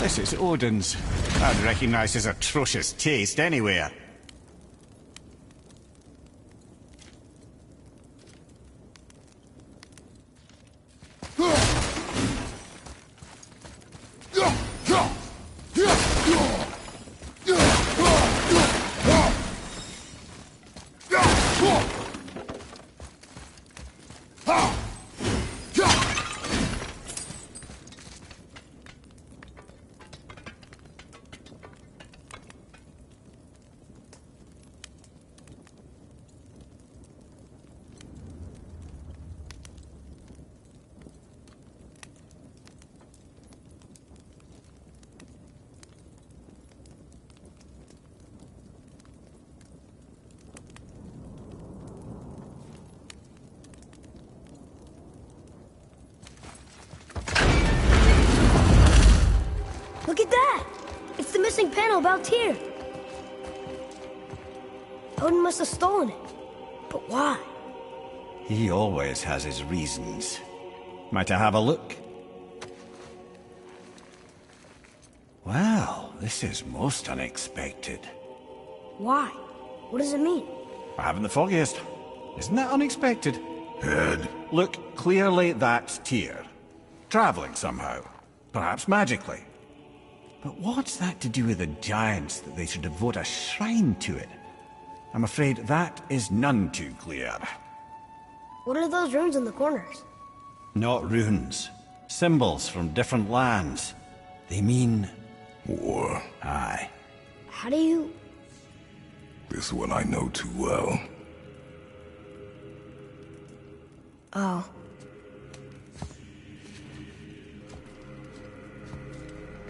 Unless it's Odin's. I'd recognize his atrocious taste anywhere. Look at that! It's the missing panel about Tyr. Odin must have stolen it. But why? He always has his reasons. Might I have a look? Well, this is most unexpected. Why? What does it mean? I haven't the foggiest. Isn't that unexpected? Head. Look, clearly that's Tyr. Traveling somehow. Perhaps magically. But what's that to do with the giants that they should devote a shrine to it? I'm afraid that is none too clear. What are those runes in the corners? Not runes. Symbols from different lands. They mean... War. Aye. How do you... This one I know too well. Oh.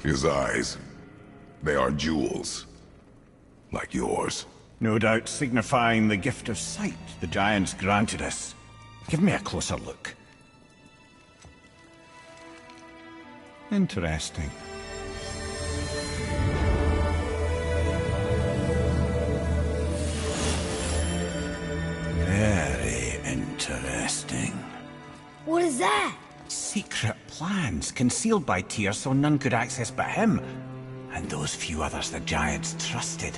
His eyes. They are jewels. Like yours. No doubt signifying the gift of sight the giants granted us. Give me a closer look. Interesting. Very interesting. What is that? Secret plans concealed by Tyr so none could access but him. And those few others the giants trusted.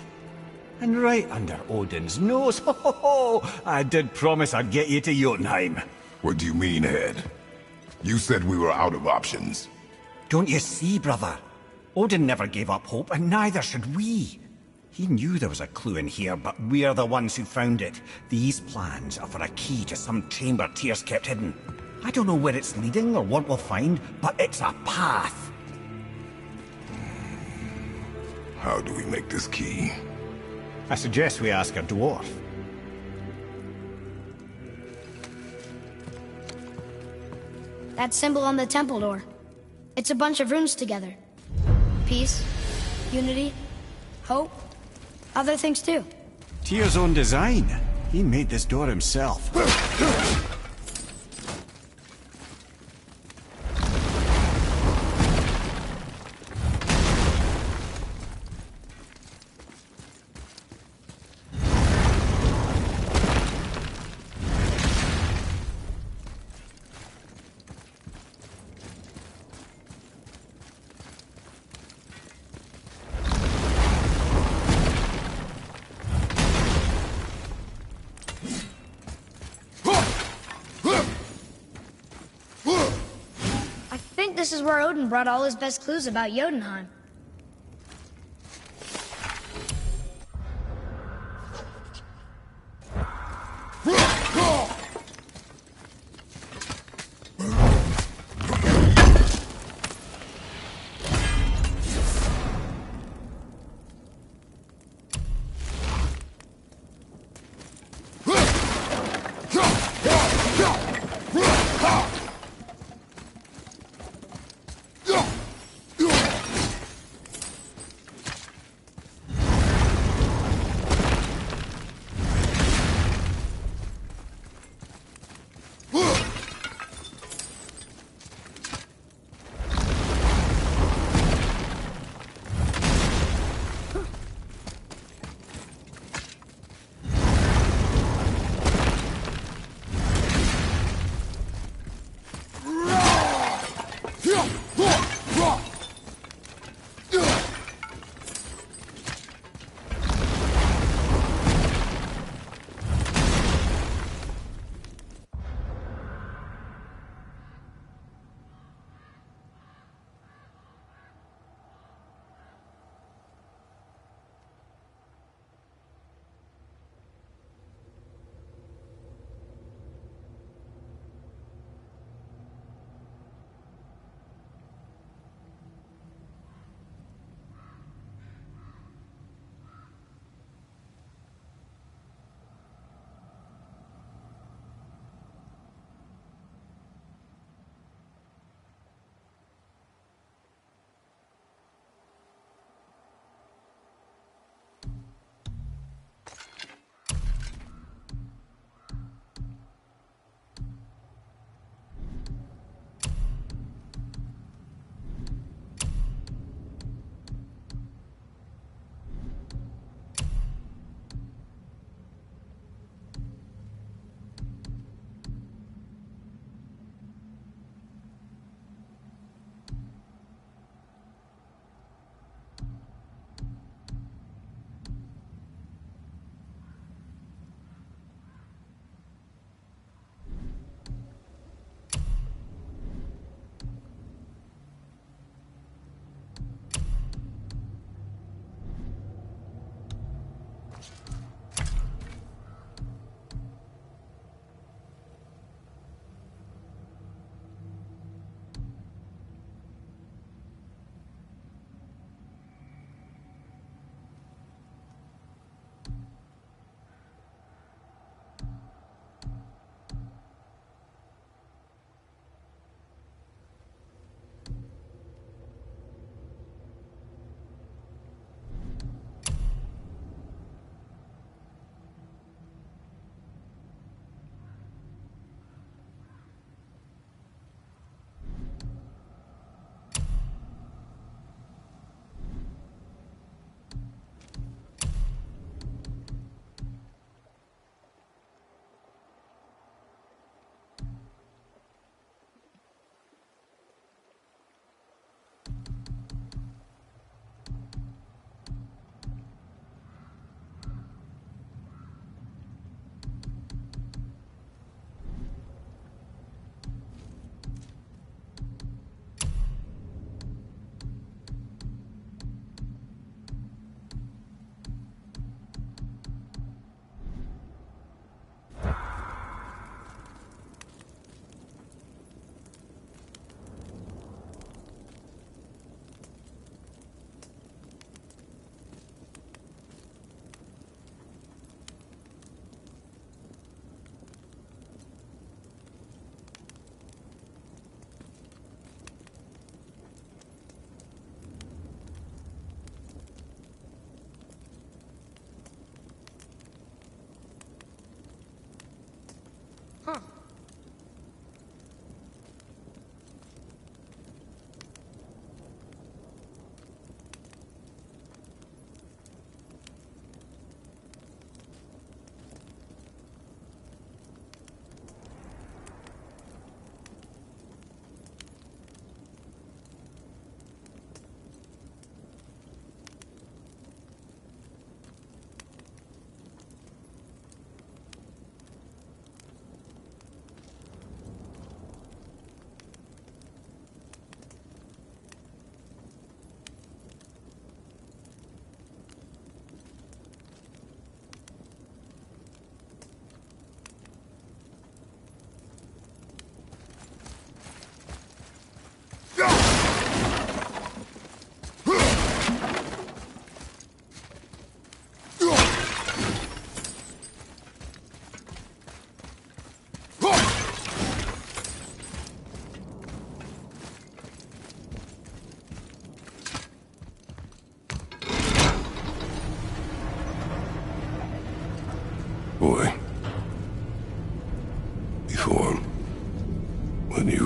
And right under Odin's nose, ho ho ho! I did promise I'd get you to Jotunheim. What do you mean, Head? You said we were out of options. Don't you see, brother? Odin never gave up hope, and neither should we. He knew there was a clue in here, but we're the ones who found it. These plans are for a key to some chamber Tyr's kept hidden. I don't know where it's leading or what we'll find, but it's a path. How do we make this key? I suggest we ask a dwarf. That symbol on the temple door. It's a bunch of runes together. Peace, unity, hope, other things too. Tyr's own design. He made this door himself. This is where Odin brought all his best clues about Jotunheim.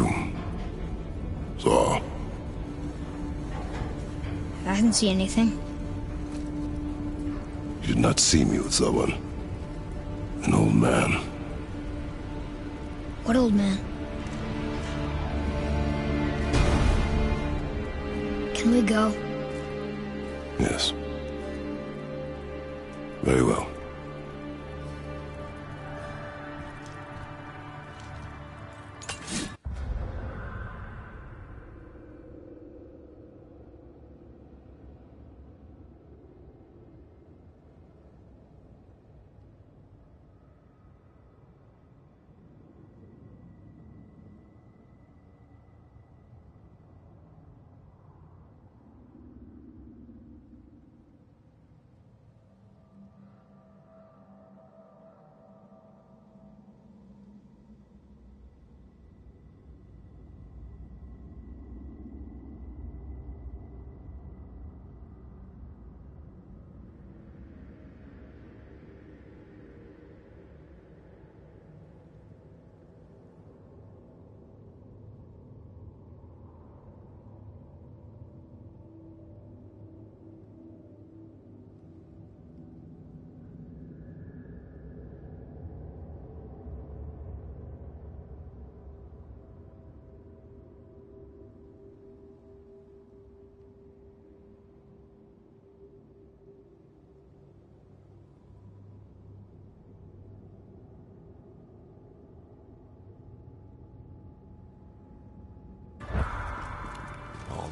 you saw. I didn't see anything. You did not see me with someone. An old man. What old man? Can we go? Yes. Very well.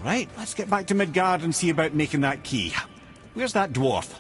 Right, let's get back to Midgard and see about making that key. Where's that dwarf?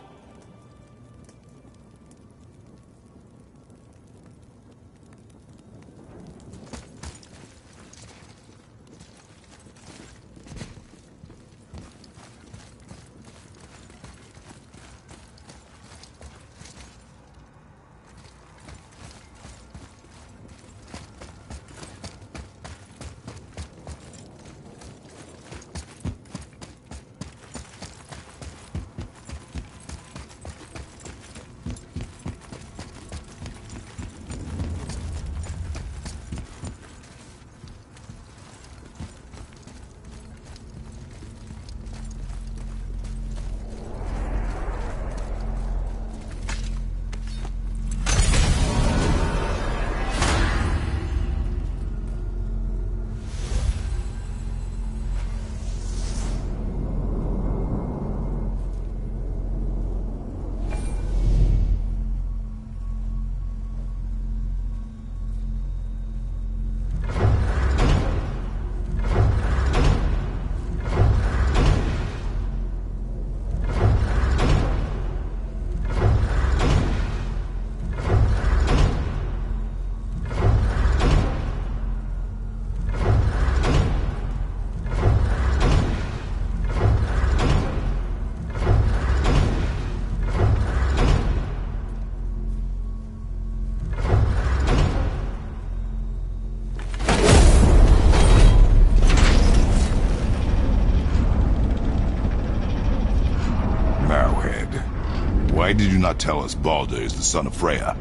Why did you not tell us Baldur is the son of Freya?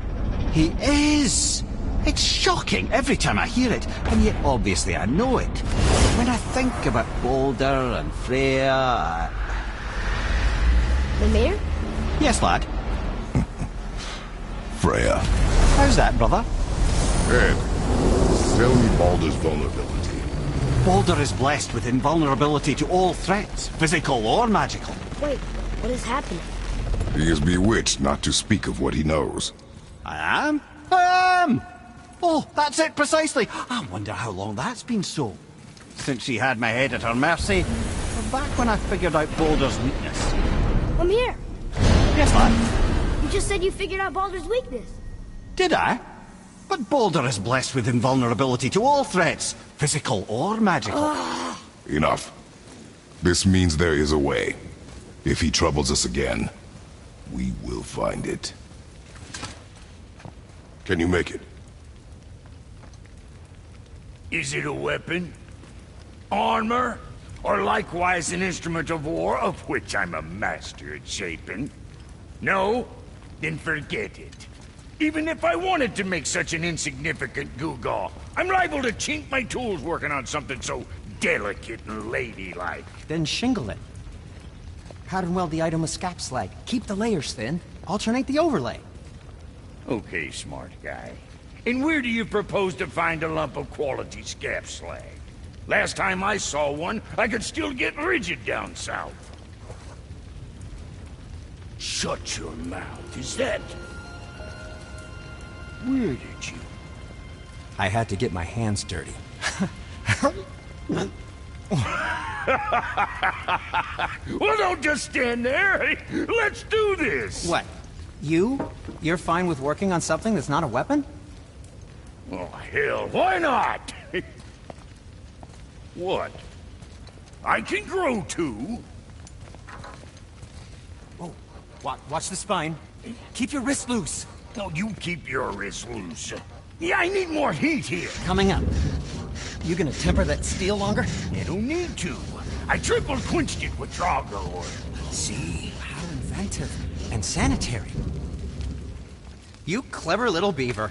He is! It's shocking every time I hear it, and yet obviously I know it. When I think about Baldur and Freya... Mimir? Yes, lad. Freya. How's that, brother? Ed, tell me Baldur's vulnerability. Baldur is blessed with invulnerability to all threats, physical or magical. Wait, what is happening? He is bewitched not to speak of what he knows. I am? I am! Oh, that's it precisely. I wonder how long that's been so. Since she had my head at her mercy, or back when I figured out Baldur's weakness. I'm here. Yes, lad? You just said you figured out Baldur's weakness. Did I? But Baldur is blessed with invulnerability to all threats, physical or magical. Enough. This means there is a way. If he troubles us again, we will find it. Can you make it? Is it a weapon? Armor? Or likewise an instrument of war, of which I'm a master at shaping? No? Then forget it. Even if I wanted to make such an insignificant gewgaw, I'm liable to chink my tools working on something so delicate and ladylike. Then shingle it. Pattern weld the item with scap slag. Keep the layers thin. Alternate the overlay. Okay, smart guy. And where do you propose to find a lump of quality scap slag? Last time I saw one, I could still get rigid down south. Shut your mouth, is that... Where did you... I had to get my hands dirty. Well, don't just stand there. Let's do this. What? You're fine with working on something that's not a weapon? Oh, hell, why not? What? I can grow too. Oh, watch the spine. Keep your wrist loose. No, you keep your wrist loose. Yeah, I need more heat here. Coming up. You gonna temper that steel longer? You don't need to. I triple quenched it with Drago oil. See? How inventive and sanitary. You clever little beaver.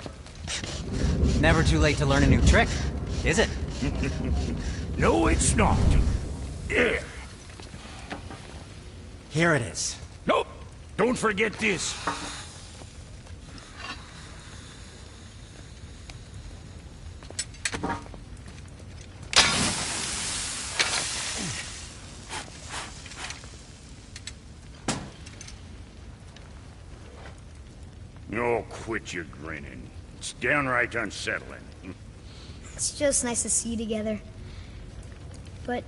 Never too late to learn a new trick, is it? No, it's not. There. Here it is. Nope. Don't forget this. Oh, quit your grinning. It's downright unsettling. It's just nice to see you together. But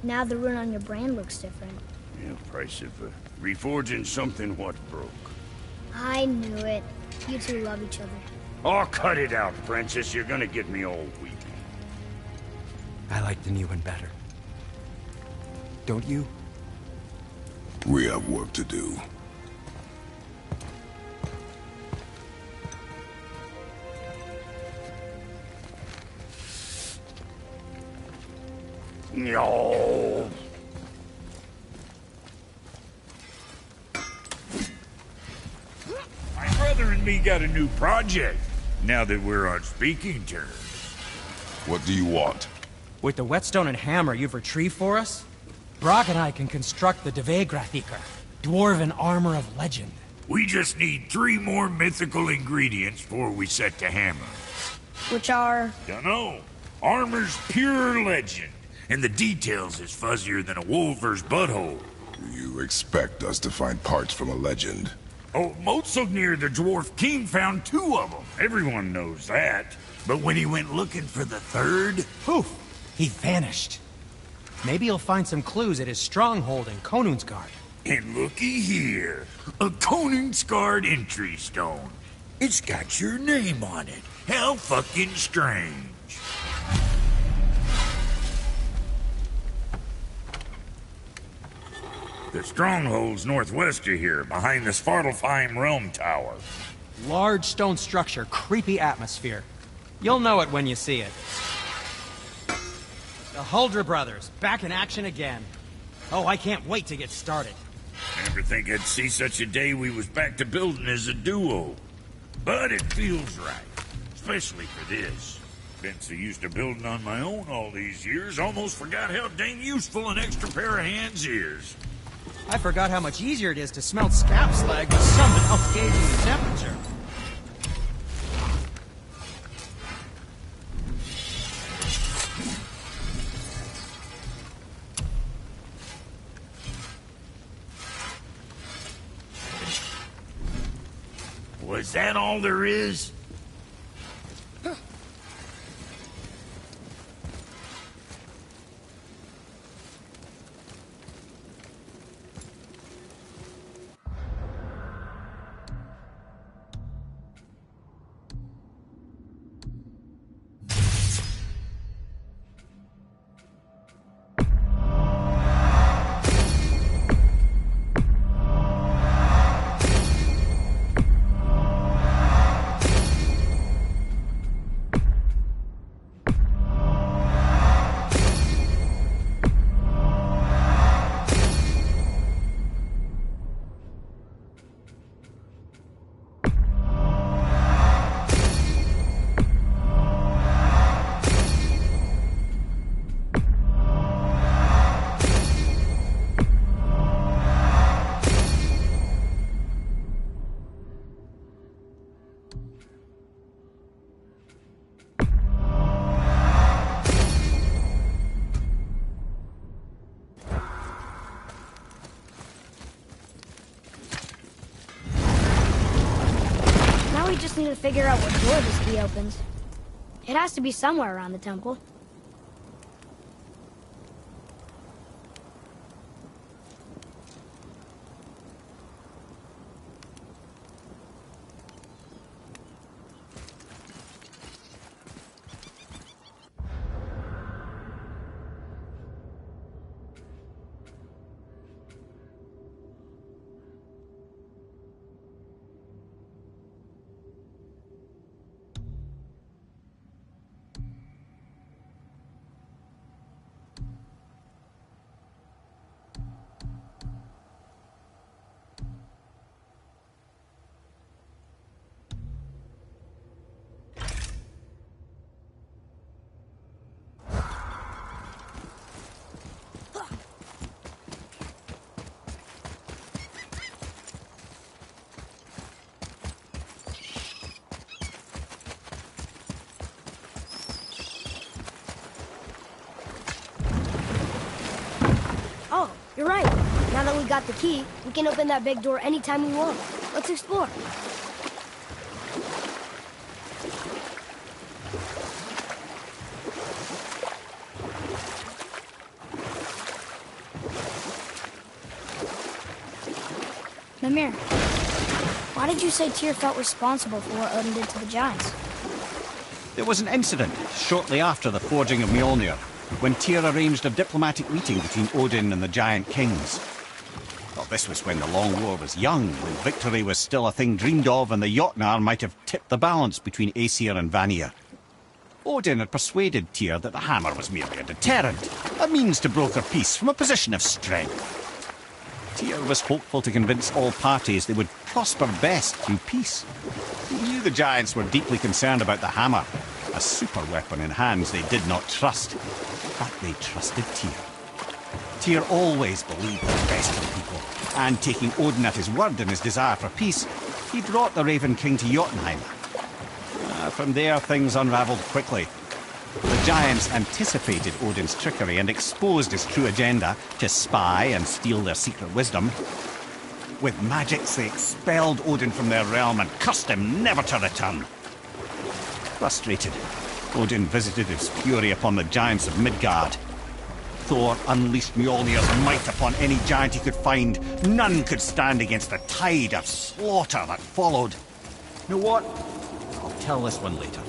now the rune on your brand looks different. Yeah, price of reforging something what broke. I knew it. You two love each other. Oh, cut it out, Princess. You're gonna get me all weak. I like the new one better. Don't you? We have work to do. No. My brother and me got a new project, now that we're on speaking terms. What do you want? With the whetstone and hammer you've retrieved for us, Brock and I can construct the Dvegrathikar, dwarven armor of legend. We just need 3 more mythical ingredients before we set to hammer. Which are... Dunno. Armor's pure legend, and the details is fuzzier than a wolver's butthole. You expect us to find parts from a legend? Oh, Motsognir the Dwarf King found 2 of them. Everyone knows that. But when he went looking for the 3rd... Poof! He vanished. Maybe he'll find some clues at his stronghold in Konunsgard. And looky here. A Konunsgard entry stone. It's got your name on it. How fucking strange. The stronghold's northwest of here, behind the Svartalfheim Realm Tower. Large stone structure, creepy atmosphere. You'll know it when you see it. The Huldra brothers, back in action again. Oh, I can't wait to get started. Never think I'd see such a day we was back to building as a duo. But it feels right, especially for this. Been so used to building on my own all these years, almost forgot how dang useful an extra pair of hands is. I forgot how much easier it is to smelt scap slag with someone else gauging the temperature. Was that all there is? need to figure out what door this key opens. It has to be somewhere around the temple. Oh, you're right. Now that we got the key, we can open that big door anytime we want. Let's explore. Mimir, why did you say Tyr felt responsible for what Odin did to the Giants? There was an incident shortly after the forging of Mjolnir, when Tyr arranged a diplomatic meeting between Odin and the Giant Kings. Well, this was when the Long War was young, when victory was still a thing dreamed of, and the Jotnar might have tipped the balance between Aesir and Vanir. Odin had persuaded Tyr that the hammer was merely a deterrent, a means to broker peace from a position of strength. Tyr was hopeful to convince all parties they would prosper best through peace. He knew the Giants were deeply concerned about the hammer, a super weapon in hands they did not trust. But they trusted Tyr. Tyr always believed the best of people, and taking Odin at his word in his desire for peace, he brought the Raven King to Jotunheim. From there, things unravelled quickly. The Giants anticipated Odin's trickery and exposed his true agenda to spy and steal their secret wisdom. With magics, they expelled Odin from their realm and cursed him never to return. Frustrated, Odin visited his fury upon the giants of Midgard. Thor unleashed Mjolnir's might upon any giant he could find. None could stand against the tide of slaughter that followed. You know what? I'll tell this one later.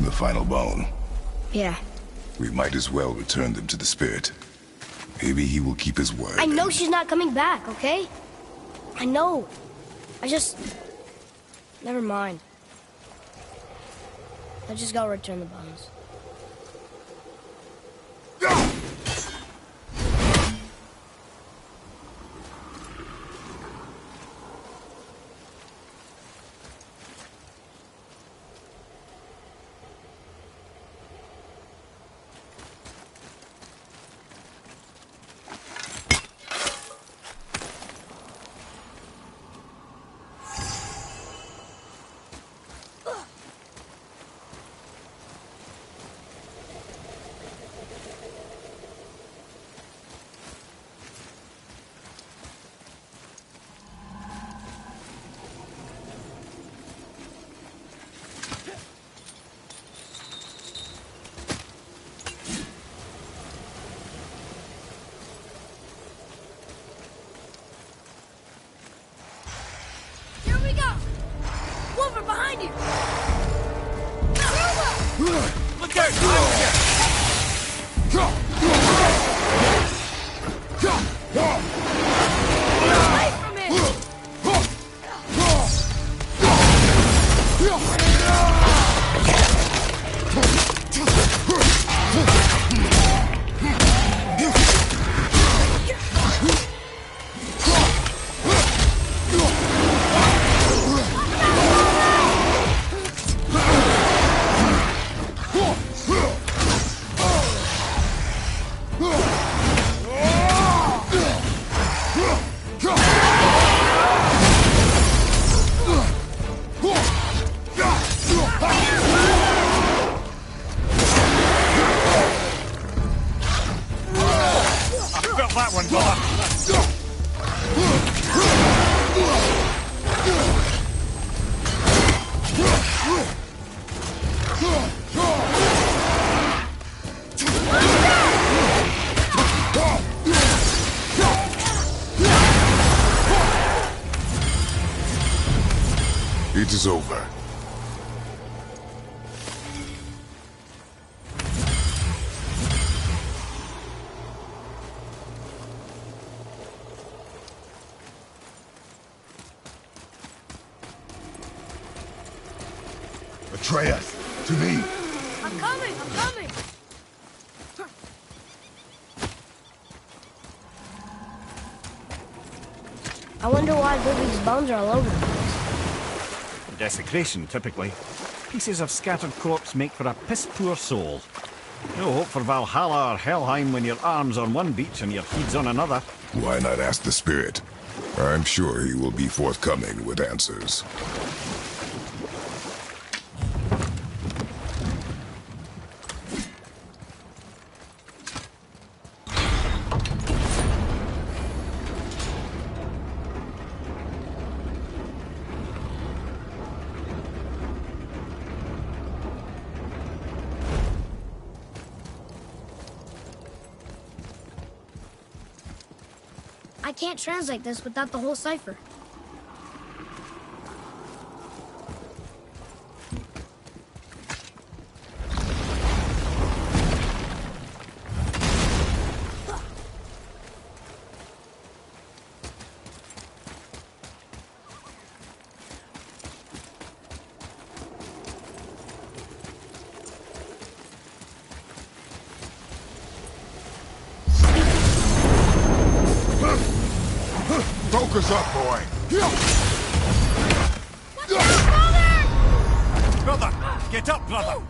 The final bone. Yeah. We might as well return them to the spirit. Maybe he will keep his word. I know she's not coming back, okay? I know. Never mind. Let's just go return the bones. That one, brother. It is over. Atreus, to me. I'm coming! I'm coming! I wonder why Bibby's bones are all over the place. Desecration, typically. Pieces of scattered corpse make for a piss-poor soul. No hope for Valhalla or Helheim when your arm's on one beach and your feet's on another. Why not ask the spirit? I'm sure he will be forthcoming with answers. I can't translate this without the whole cipher. Focus up, boy! Brother! Get up, brother!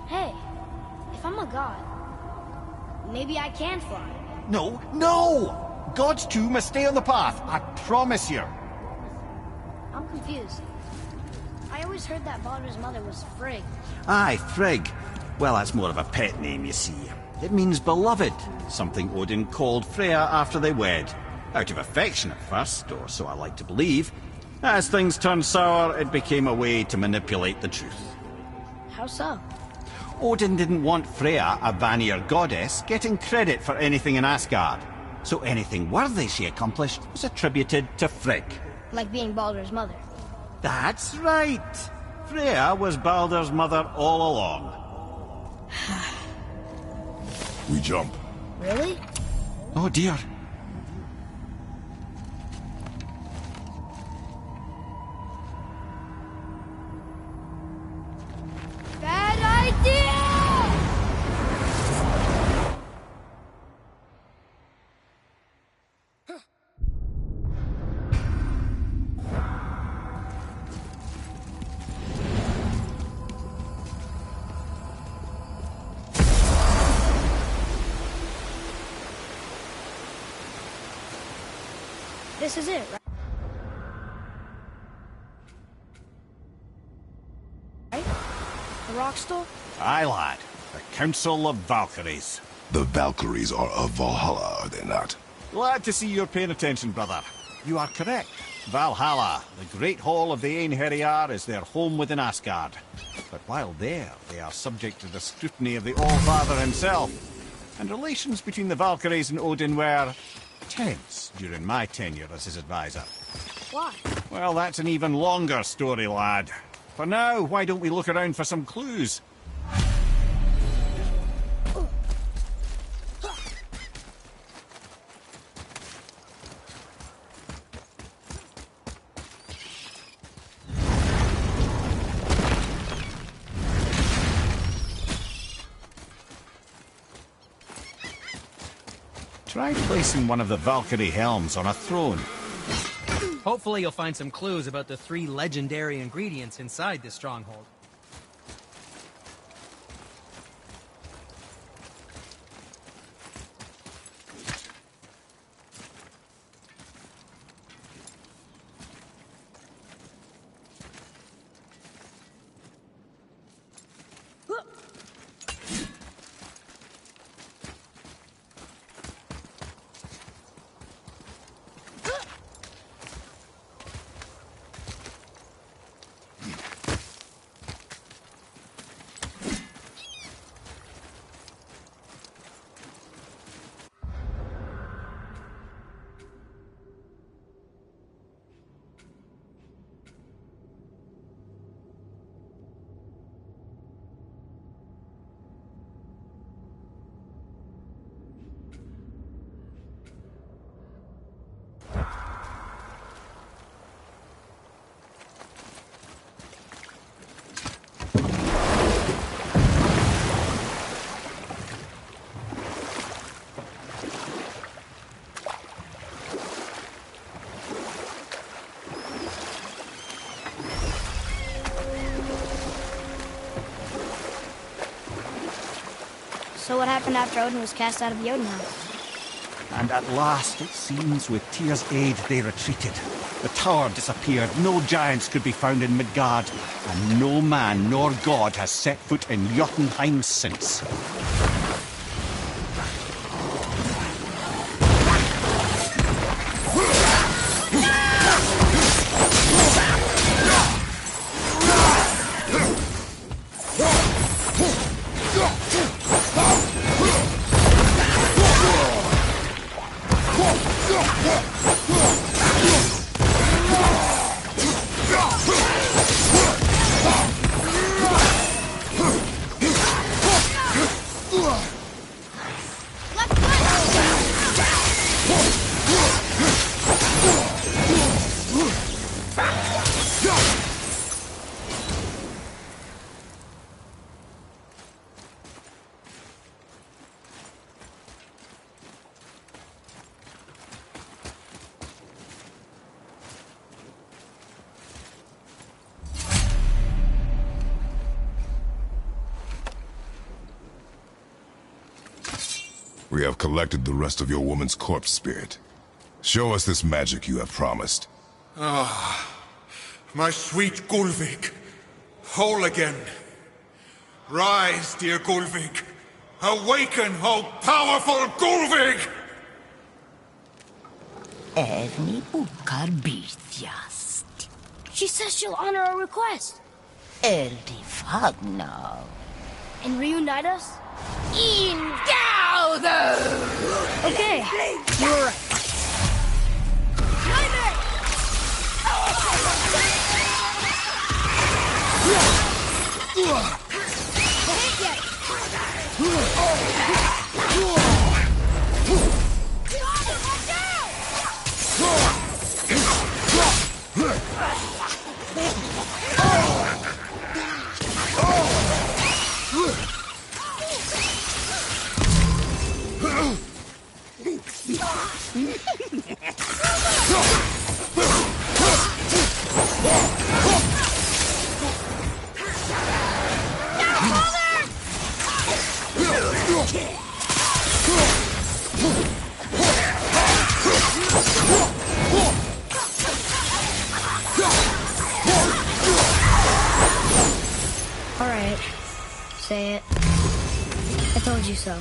Hey, if I'm a god, maybe I can fly. No, no! God's two must stay on the path, I promise you. I'm confused. I always heard that Baldur's mother was Frigg. Aye, Frigg. Well, that's more of a pet name, you see. It means beloved, something Odin called Freya after they wed. Out of affection at first, or so I like to believe. As things turned sour, it became a way to manipulate the truth. How so? Odin didn't want Freya, a Vanir goddess, getting credit for anything in Asgard. So anything worthy she accomplished was attributed to Frigg. Like being Baldur's mother. That's right! Freya was Baldur's mother all along. We jump. Really? Oh dear. Bad idea! This is it, right? The rock stool? Aye, lad. The Council of Valkyries. The Valkyries are of Valhalla, are they not? Glad to see you're paying attention, brother. You are correct. Valhalla, the great hall of the Einherjar, is their home within Asgard. But while there, they are subject to the scrutiny of the All-Father himself. And relations between the Valkyries and Odin were tense during my tenure as his advisor. Why? Well, that's an even longer story, lad. For now, why don't we look around for some clues? Try placing one of the Valkyrie helms on a throne. Hopefully you'll find some clues about the 3 legendary ingredients inside this stronghold. So what happened after Odin was cast out of Jotunheim? And at last, it seems, with Tyr's aid, they retreated. The tower disappeared, no giants could be found in Midgard, and no man nor god has set foot in Jotunheim since. We have collected the rest of your woman's corpse spirit. Show us this magic you have promised. My sweet Gulvik. Whole again. Rise, dear Gulvik. Awaken, O powerful Gulvik! Erni ukar bitjast. She says she'll honor our request. Erdi fagna. And reunite us? In Gaudo! Okay, you were right. Alright, say it. I told you so.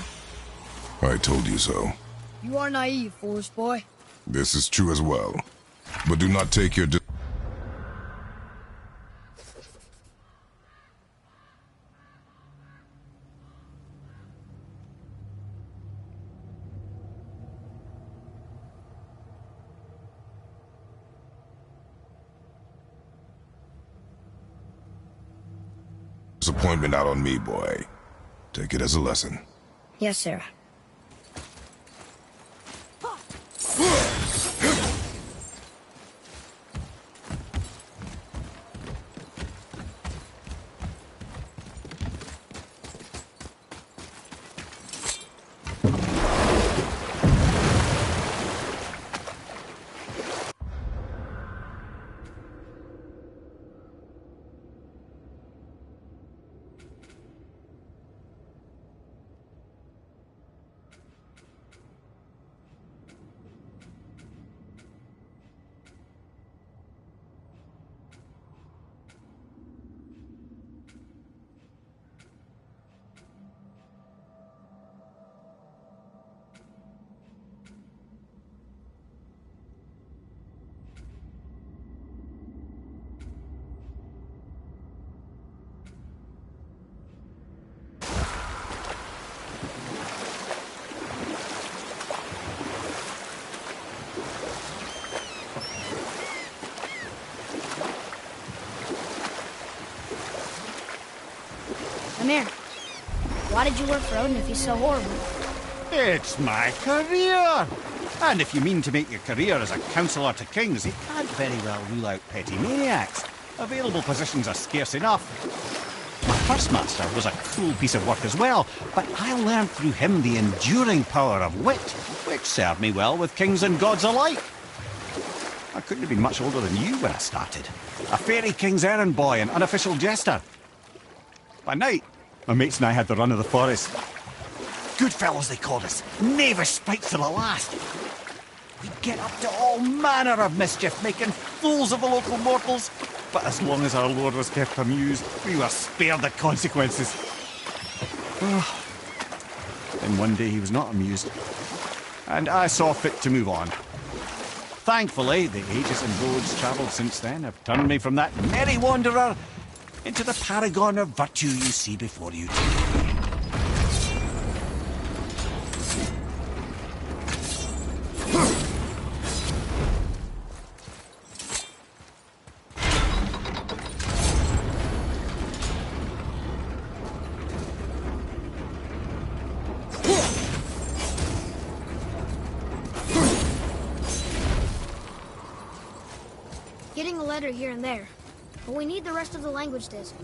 I told you so. You are naive, foolish boy. This is true as well. But do not take your disappointment out on me, boy. Take it as a lesson. Yes, sir. Amir, why did you work for Odin if he's so horrible? It's my career! And if you mean to make your career as a counsellor to kings, you can't very well rule out petty maniacs. Available positions are scarce enough. My first master was a cruel piece of work as well, but I learned through him the enduring power of wit, which served me well with kings and gods alike. I couldn't have been much older than you when I started. A fairy king's errand boy and unofficial jester. By night, my mates and I had the run of the forest. Good fellows, they called us. Knavish sprites to the last. We'd get up to all manner of mischief, making fools of the local mortals. But as long as our lord was kept amused, we were spared the consequences. Then one day he was not amused, and I saw fit to move on. Thankfully, the ages and roads travelled since then have turned me from that merry wanderer into the paragon of virtue you see before you today. Getting a letter here and there, but we need the rest of the language disk.